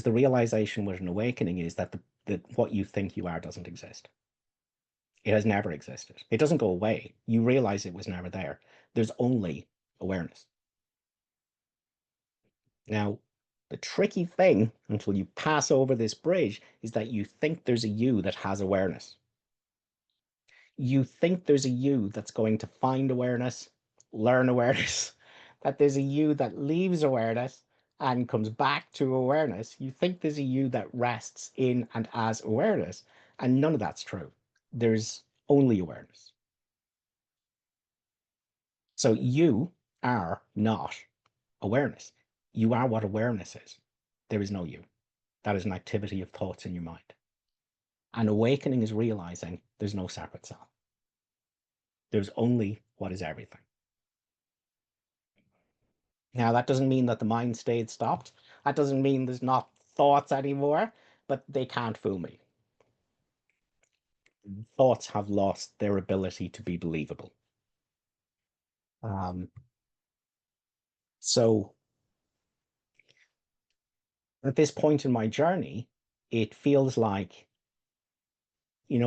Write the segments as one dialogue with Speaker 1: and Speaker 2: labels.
Speaker 1: The realization with an awakening is that that what you think you are doesn't exist. It has never existed. It doesn't go away. You realize it was never there. There's only awareness. Now, the tricky thing until you pass over this bridge is that you think there's a you that has awareness. You think there's a you that's going to find awareness, learn awareness, that there's a you that leaves awareness and comes back to awareness. You think there's a you that rests in and as awareness, and none of that's true. There's only awareness. So you are not awareness. You are what awareness is. There is no you. That is an activity of thoughts in your mind. And awakening is realizing there's no separate self. There's only what is everything. Now, that doesn't mean that the mind state stopped. That doesn't mean there's not thoughts anymore, but they can't fool me. Thoughts have lost their ability to be believable. Um, so at this point in my journey, it feels like,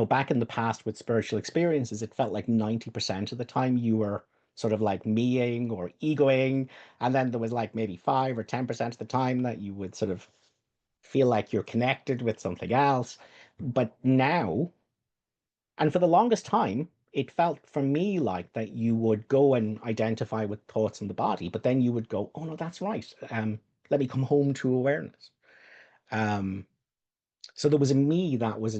Speaker 1: back in the past with spiritual experiences, it felt like 90% of the time you were sort of like meing or egoing. And then there was like maybe 5 or 10% of the time that you would sort of feel like you're connected with something else. But now, and for the longest time, it felt for me like that you would go and identify with thoughts in the body, but then you would go, oh no, that's right. Let me come home to awareness. Um, so there was a me that was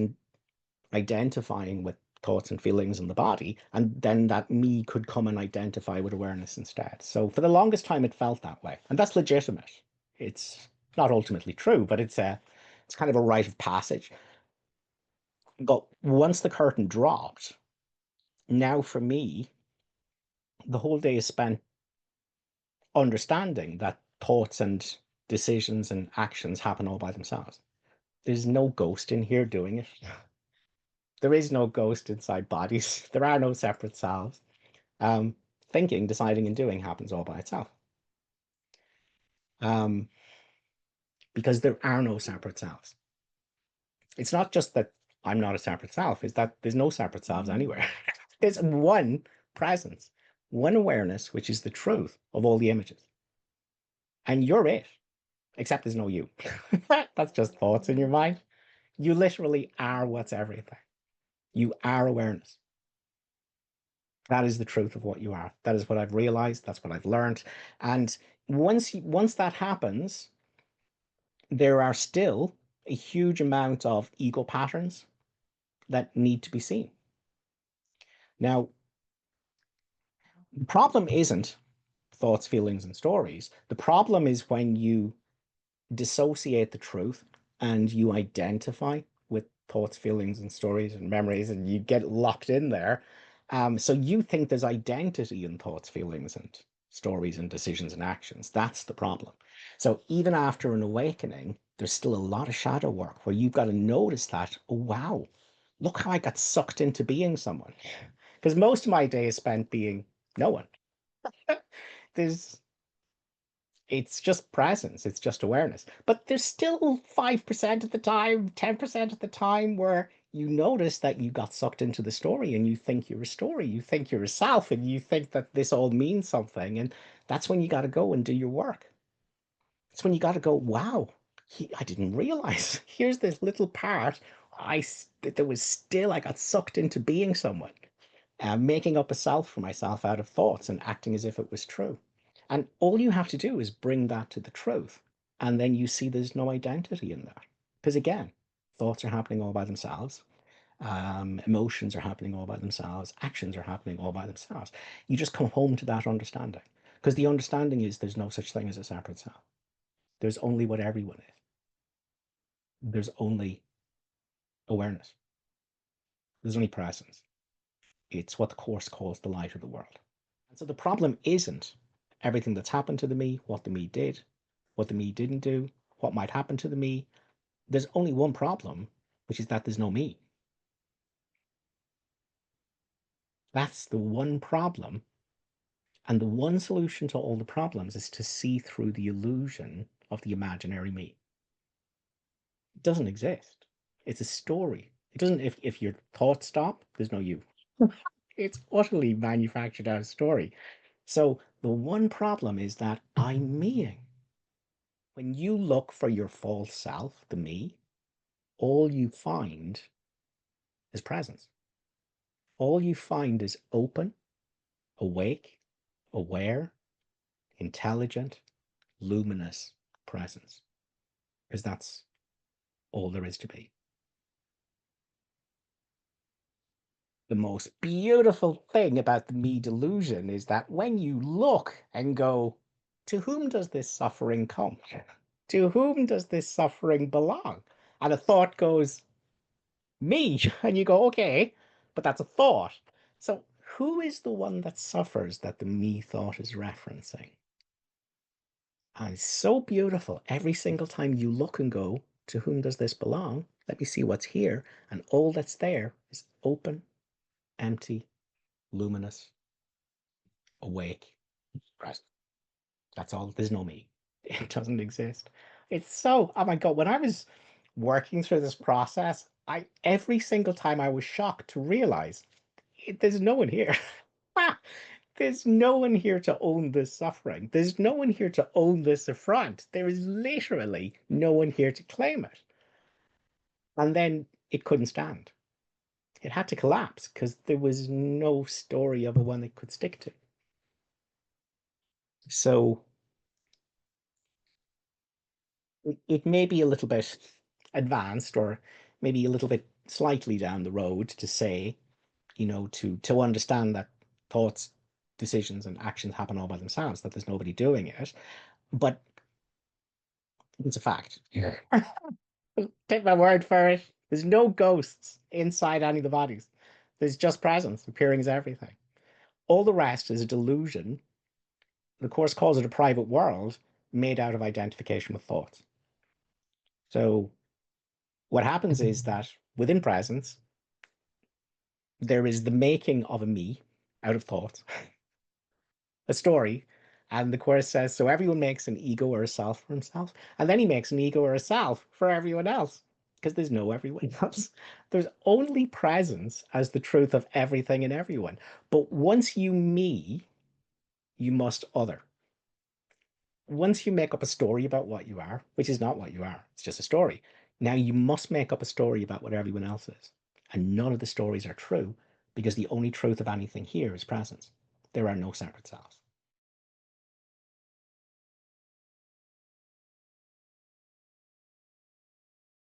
Speaker 1: identifying with thoughts and feelings in the body, and then that me could come and identify with awareness instead. So for the longest time, it felt that way, and that's legitimate. It's not ultimately true, but it's kind of a rite of passage. But once the curtain dropped, now for me, the whole day is spent understanding that thoughts and decisions and actions happen all by themselves. There's no ghost in here doing it. There is no ghost inside bodies. There are no separate selves. Um, Thinking, deciding, and doing happens all by itself. Um, because there are no separate selves. It's not just that I'm not a separate self, it's that there's no separate selves anywhere. There's one presence, one awareness, which is the truth of all the images. And you're it, except there's no you. That's just thoughts in your mind. You literally are what's everything. You are awareness. That is the truth of what you are. That is what I've realized. That's what I've learned. And once that happens, there are still a huge amount of ego patterns that need to be seen. Now, the problem isn't thoughts, feelings, and stories. The problem is when you dissociate the truth and you identify with thoughts, feelings, and stories and memories, and you get locked in there. So you think there's identity in thoughts, feelings, and stories and decisions and actions. That's the problem. So even after an awakening, there's still a lot of shadow work where you've got to notice that, oh, wow, look how I got sucked into being someone. Because most of my day is spent being no one. There's it's just presence, it's just awareness. But there's still 5% of the time, 10% of the time where you notice that you got sucked into the story and you think you're a story, you think you're a self, and you think that this all means something. And that's when you got to go and do your work. It's when you got to go, wow, I didn't realize. Here's this little part. There was still, I got sucked into being someone, making up a self for myself out of thoughts and acting as if it was true. And all you have to do is bring that to the truth. And then you see there's no identity in that. Because again, thoughts are happening all by themselves. Emotions are happening all by themselves. Actions are happening all by themselves. You just come home to that understanding. Because the understanding is there's no such thing as a separate self. There's only what everyone is. There's only awareness. There's only presence. It's what the Course calls the light of the world. And so the problem isn't everything that's happened to the me, what the me did, what the me didn't do, what might happen to the me. There's only one problem, which is that there's no me. That's the one problem. And the one solution to all the problems is to see through the illusion of the imaginary me. doesn't exist. It's a story. It doesn't, if your thoughts stop, there's no you. It's utterly manufactured out story. So the one problem is that I'm meing. When you look for your false self, the me, all you find is presence. All you find is open, awake, aware, intelligent, luminous presence. Because that's all there is to be. The most beautiful thing about the me delusion is that when you look and go, to whom does this suffering come? To whom does this suffering belong? And a thought goes, me. And you go, okay, but that's a thought. So who is the one that suffers that the me thought is referencing? And it's so beautiful. Every single time you look and go, to whom does this belong? Let me see what's here. And all that's there is open, empty, luminous, awake, present. That's all. There's no me. It doesn't exist. It's so, oh my God, when I was working through this process, every single time I was shocked to realize there's no one here. There's no one here to own this suffering. There's no one here to own this affront. There is literally no one here to claim it. And then it couldn't stand. It had to collapse because there was no story of a one it could stick to. So it may be a little bit advanced or maybe a little bit slightly down the road to say, to understand that thoughts, decisions, and actions happen all by themselves, that there's nobody doing it. But it's a fact. Yeah. Take my word for it. There's no ghosts inside any of the bodies. There's just presence appearing as everything. All the rest is a delusion. The Course calls it a private world made out of identification with thoughts. So what happens is that within presence, there is the making of a me out of thoughts, a story. And the Course says, so everyone makes an ego or a self for himself. And then he makes an ego or a self for everyone else because there's no everyone else. There's only presence as the truth of everything and everyone. But once you me, you must other. Once you make up a story about what you are, which is not what you are, it's just a story. Now you must make up a story about what everyone else is. And none of the stories are true because the only truth of anything here is presence. There are no separate selves.